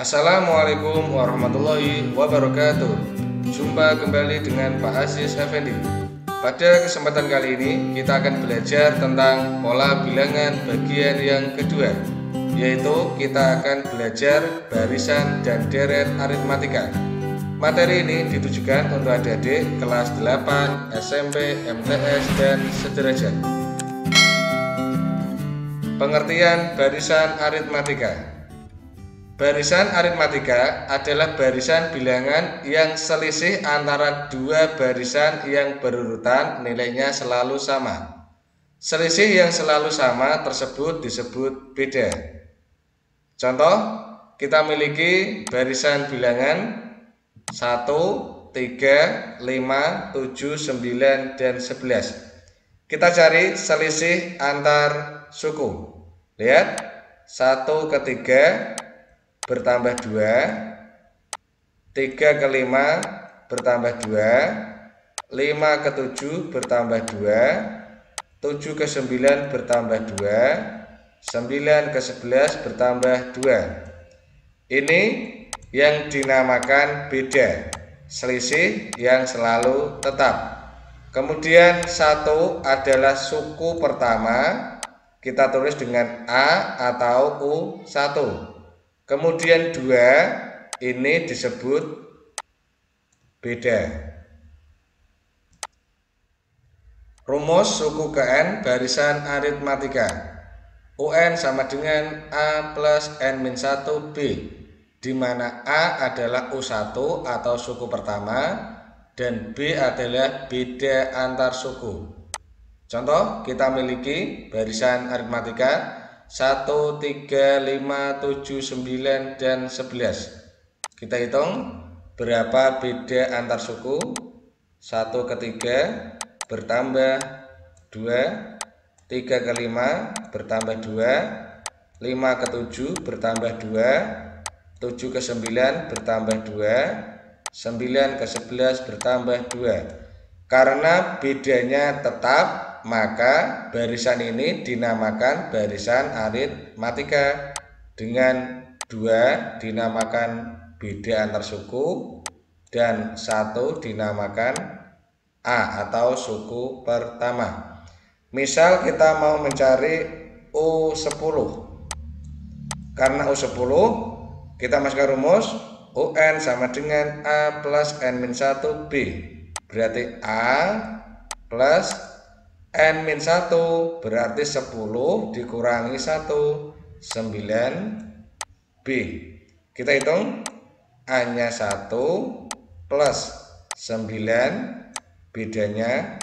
Assalamualaikum warahmatullahi wabarakatuh. Jumpa kembali dengan Pak Aziz Effendi. Pada kesempatan kali ini kita akan belajar tentang pola bilangan bagian yang kedua, yaitu kita akan belajar barisan dan deret aritmatika. Materi ini ditujukan untuk adik-adik kelas 8, SMP, MTS, dan sederajat. Pengertian barisan aritmatika. Barisan aritmatika adalah barisan bilangan yang selisih antara dua barisan yang berurutan nilainya selalu sama. Selisih yang selalu sama tersebut disebut beda. Contoh, kita miliki barisan bilangan 1, 3, 5, 7, 9, dan 11. Kita cari selisih antar suku. Lihat, 1 ke 3 bertambah 2, 3 ke 5 bertambah 2, 5 ke 7 bertambah 2, 7 ke 9 bertambah 2, 9 ke 11 bertambah 2. Ini yang dinamakan beda, selisih yang selalu tetap. Kemudian 1 adalah suku pertama, kita tulis dengan A atau U1. Kemudian 2 ini disebut beda. Rumus suku ke N barisan aritmatika. UN sama dengan A plus N-1 B, di mana A adalah U1 atau suku pertama dan B adalah beda antar suku. Contoh, kita miliki barisan aritmatika 1, 3, 5, 7, 9, dan 11. Kita hitung berapa beda antar suku. 1 ke 3 bertambah 2, 3 ke 5 bertambah 2, 5 ke 7 bertambah 2, 7 ke 9 bertambah 2, 9 ke 11 bertambah 2. Karena bedanya tetap, maka barisan ini dinamakan barisan aritmatika. Dengan 2 dinamakan beda antar suku dan 1 dinamakan A atau suku pertama. Misal kita mau mencari U10. Karena U10 kita masukkan rumus UN sama dengan A plus N-1 B. Berarti A plus N-1 berarti 10 dikurangi 1, 9 B. Kita hitung A-nya 1 plus 9, bedanya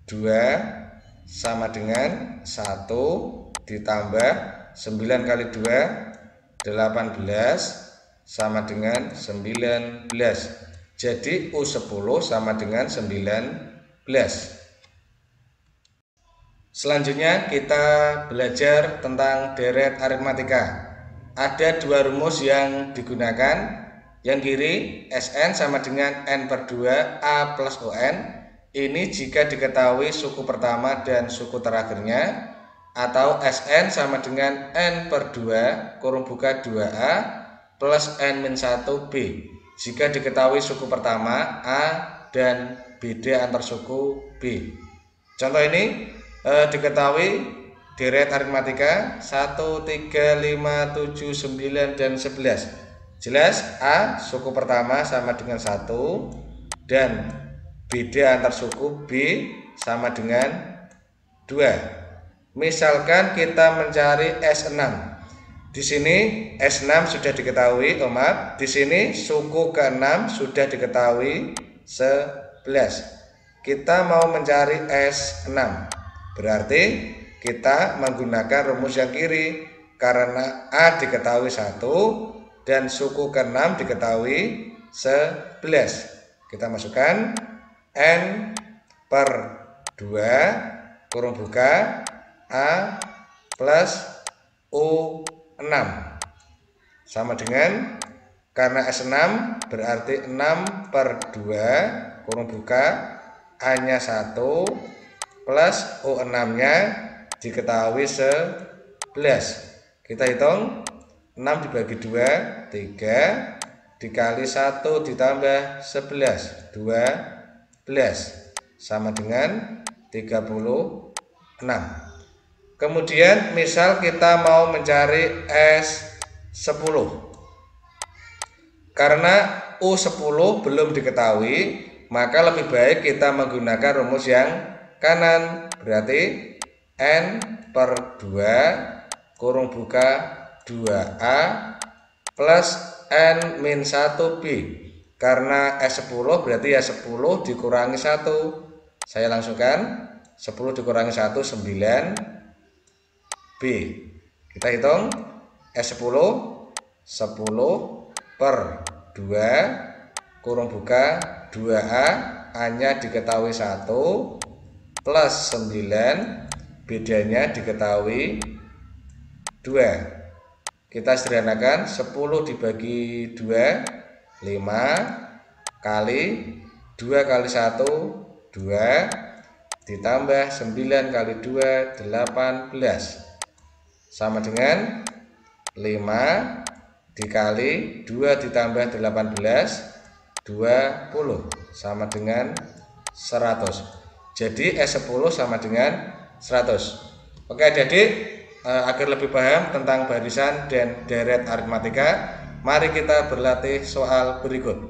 2 sama dengan 1 ditambah 9 kali 2, 18 sama dengan 19. Jadi U10 sama dengan 19. Selanjutnya kita belajar tentang deret aritmatika. Ada dua rumus yang digunakan. Yang kiri Sn sama dengan N per 2 A plus On. Ini jika diketahui suku pertama dan suku terakhirnya. Atau Sn sama dengan N per 2 kurung buka 2A plus N-1 B, jika diketahui suku pertama A dan beda antar suku B. Contoh ini diketahui deret aritmatika 1, 3, 5, 7, 9, dan 11. Jelas A suku pertama sama dengan 1 dan beda antar suku B sama dengan 2. Misalkan kita mencari S6. Di sini S6 sudah diketahui, di sini suku ke-6 sudah diketahui 11. Kita mau mencari S6. Berarti kita menggunakan rumus yang kiri, karena A diketahui 1 dan suku ke-6 diketahui 11. Kita masukkan N per 2 kurung buka A plus U6 sama dengan, karena S6 berarti 6 per 2 kurung buka A-nya 1 plus U6 nya diketahui 11. Kita hitung 6 dibagi 2, 3, dikali 1 ditambah 11, 12, sama dengan 36. Kemudian misal kita mau mencari S10. Karena U10 belum diketahui, maka lebih baik kita menggunakan rumus yang kanan. Berarti N per 2 kurung buka 2A plus N min 1B. Karena S10 berarti ya 10 dikurangi 1. Saya langsungkan 10 dikurangi 1, 9B. Kita hitung S10, 10 per 2 kurung buka 2A, A-nya diketahui 1 plus 9, bedanya diketahui 2. Kita sederhanakan 10 dibagi 2, 5, kali 2 kali 1, 2, ditambah 9 kali 2, 18, sama dengan 5 dikali 2 ditambah 18, 20, sama dengan 100. Jadi S10 sama dengan 100. Oke adik-adik, agar lebih paham tentang barisan dan deret aritmatika, mari kita berlatih soal berikut.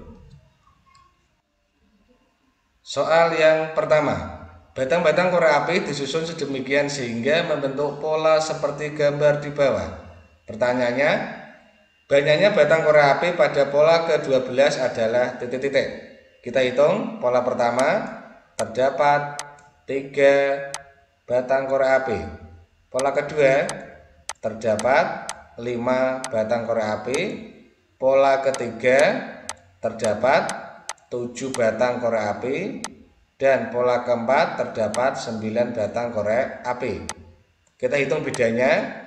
Soal yang pertama, batang-batang korek api disusun sedemikian sehingga membentuk pola seperti gambar di bawah. Pertanyaannya, banyaknya batang korek api pada pola ke-12 adalah titik-titik. Kita hitung. Pola pertama, terdapat 3 batang korek api. Pola kedua, terdapat 5 batang korek api. Pola ketiga, terdapat 7 batang korek api. Dan pola keempat, terdapat 9 batang korek api. Kita hitung bedanya.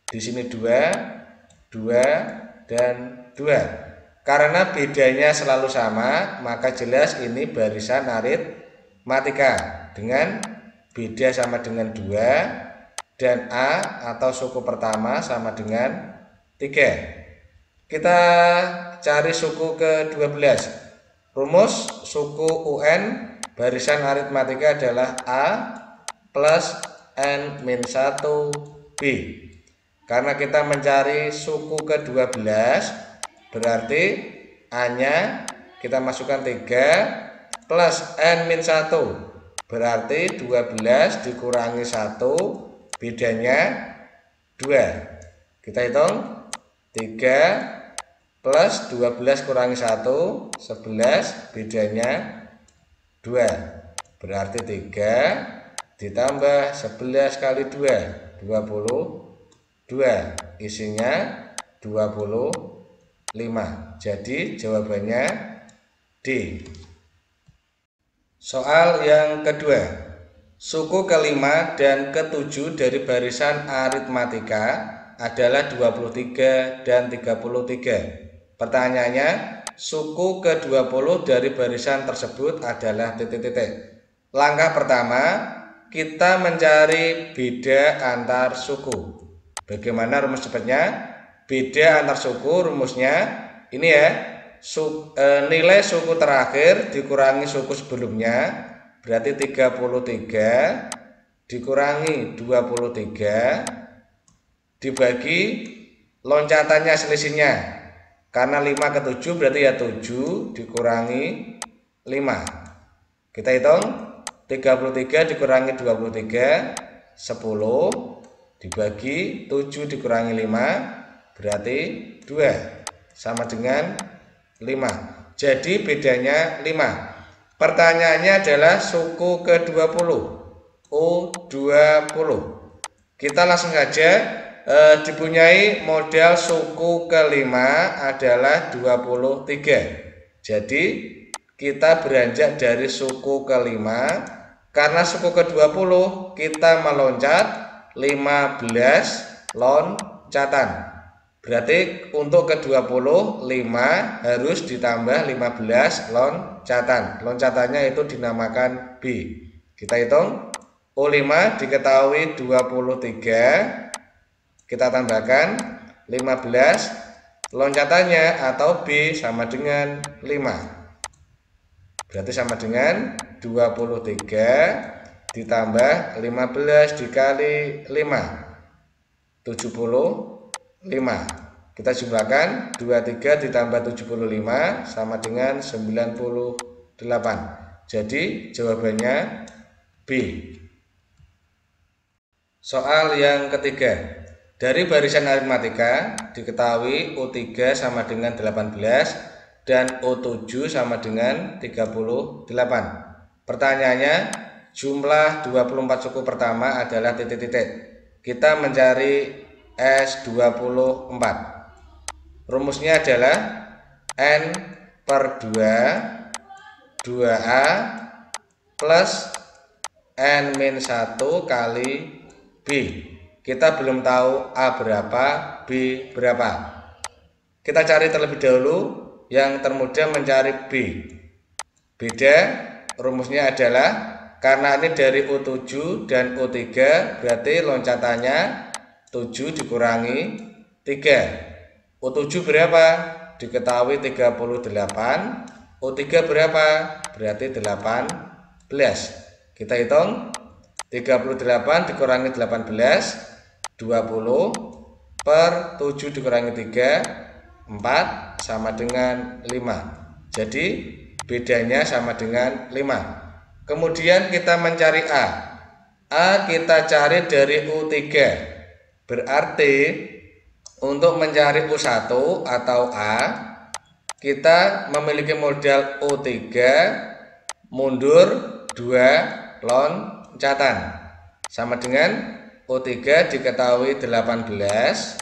Di sini 2, 2, dan 2. Karena bedanya selalu sama, maka jelas ini barisan aritmatika. Dengan beda sama dengan 2, dan A atau suku pertama sama dengan 3. Kita cari suku ke-12. Rumus suku UN barisan aritmatika adalah A plus N min 1B. Karena kita mencari suku ke-12, berarti A-nya kita masukkan 3 plus N min 1. Berarti 12 dikurangi 1, bedanya 2. Kita hitung. 3 plus 12 kurangi 1, 11, bedanya 2. Berarti 3 ditambah 11 kali 2, 22. Isinya 25. Jadi jawabannya D. Soal yang kedua, suku kelima dan ke-7 dari barisan aritmatika adalah 23 dan 33. Pertanyaannya, suku ke-20 dari barisan tersebut adalah titik-titik. Langkah pertama, kita mencari beda antar suku. Bagaimana rumus cepatnya? Beda antar suku rumusnya ini ya, nilai suku terakhir dikurangi suku sebelumnya. Berarti 33 dikurangi 23 dibagi loncatannya selisihnya. Karena 5 ke 7 berarti ya 7 dikurangi 5. Kita hitung. 33 dikurangi 23, 10 dibagi 7 dikurangi 5 berarti 2, sama dengan 5. Jadi bedanya 5. Pertanyaannya adalah suku ke-20, U20. Kita langsung saja dipunyai modal suku kelima adalah 23. Jadi kita beranjak dari suku kelima. Karena suku ke-20 kita meloncat 15 loncatan. Berarti untuk ke-20 5 harus ditambah 15 loncatan. Loncatannya itu dinamakan B. Kita hitung. U5 diketahui 23. Kita tambahkan 15, loncatannya atau B sama dengan 5. Berarti sama dengan 23 ditambah 15 dikali 5, 75. Kita jumlahkan 23 ditambah 75 sama dengan 98. Jadi jawabannya B. Soal yang ketiga. Dari barisan aritmatika diketahui O3 sama dengan 18 dan O7 sama dengan 38. Pertanyaannya, jumlah 24 suku pertama adalah titik-titik. Kita mencari S24. Rumusnya adalah N per 2A plus N-1 kali B. Kita belum tahu A berapa, B berapa. Kita cari terlebih dahulu yang termudah mencari B. Beda, rumusnya adalah karena ini dari O7 dan O3, berarti loncatannya 7 dikurangi 3. O7 berapa? Diketahui 38. O3 berapa? Berarti 18. Kita hitung 38 dikurangi 18, 20 per 7 dikurangi 3, 4 sama dengan 5. Jadi bedanya sama dengan 5. Kemudian kita mencari A. A kita cari dari U3. Berarti untuk mencari U1 atau A, kita memiliki modal O3 mundur 2 loncatan. Sama dengan O3 diketahui 18,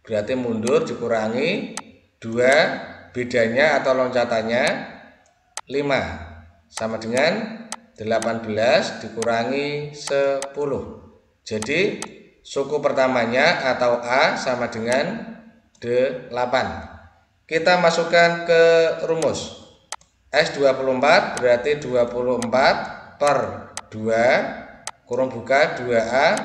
berarti mundur dikurangi 2, bedanya atau loncatannya 5. Sama dengan 18 dikurangi 10. Jadi suku pertamanya atau A sama dengan 8. Kita masukkan ke rumus. S24 berarti 24 per 2 kurung buka 2A,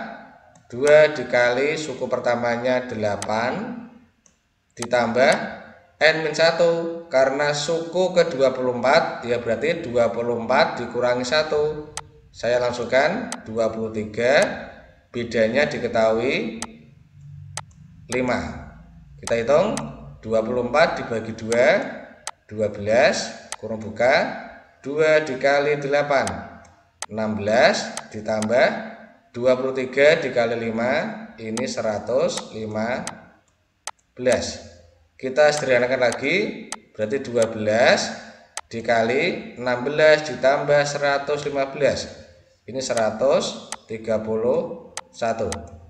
2 dikali suku pertamanya 8 ditambah N-1 karena suku ke-24 ya berarti 24 dikurangi 1. Saya langsungkan 23, bedanya diketahui 5. Kita hitung 24 dibagi 2, 12 kurung buka 2 dikali 8, 16 ditambah 23 dikali 5, ini 115. Kita sederhanakan lagi, berarti 12 dikali 16 ditambah 115, ini 131.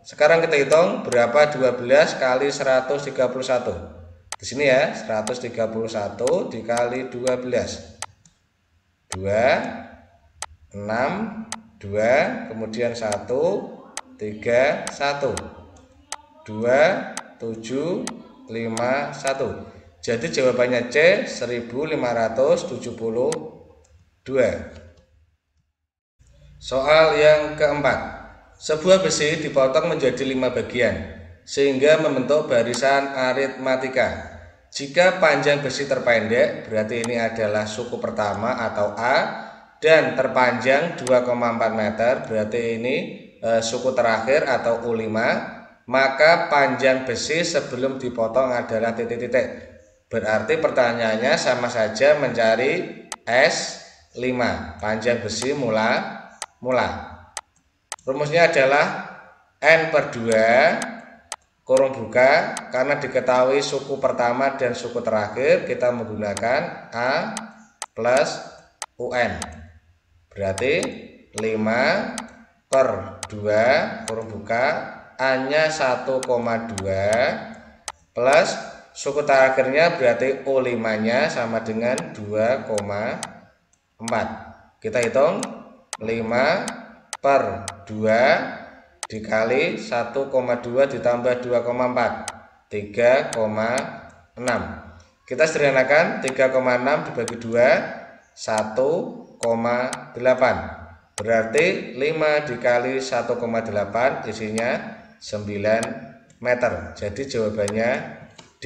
Sekarang kita hitung berapa 12 kali 131. Di sini ya, 131 dikali 12. 2, 6, 2, kemudian 1, 3, 1. 2, 7, 5, 1. Jadi jawabannya C 1572. Soal yang keempat. Sebuah besi dipotong menjadi 5 bagian sehingga membentuk barisan aritmatika. Jika panjang besi terpendek, berarti ini adalah suku pertama atau A, dan terpanjang 2,4 meter, berarti ini suku terakhir atau U5, maka panjang besi sebelum dipotong adalah titik-titik. Berarti pertanyaannya sama saja mencari S5, panjang besi mula. Rumusnya adalah N per 2 kurung buka, karena diketahui suku pertama dan suku terakhir kita menggunakan A plus UN. Berarti 5 per 2 kurung buka, A-nya 1,2 plus suku terakhirnya berarti O5-nya sama dengan 2,4. Kita hitung 5 per 2 dikali 1,2 ditambah 2,4, 3,6. Kita sederhanakan 3,6 dibagi 2, 1,8. Berarti 5 dikali 1,8 isinya 19. meter. Jadi jawabannya D.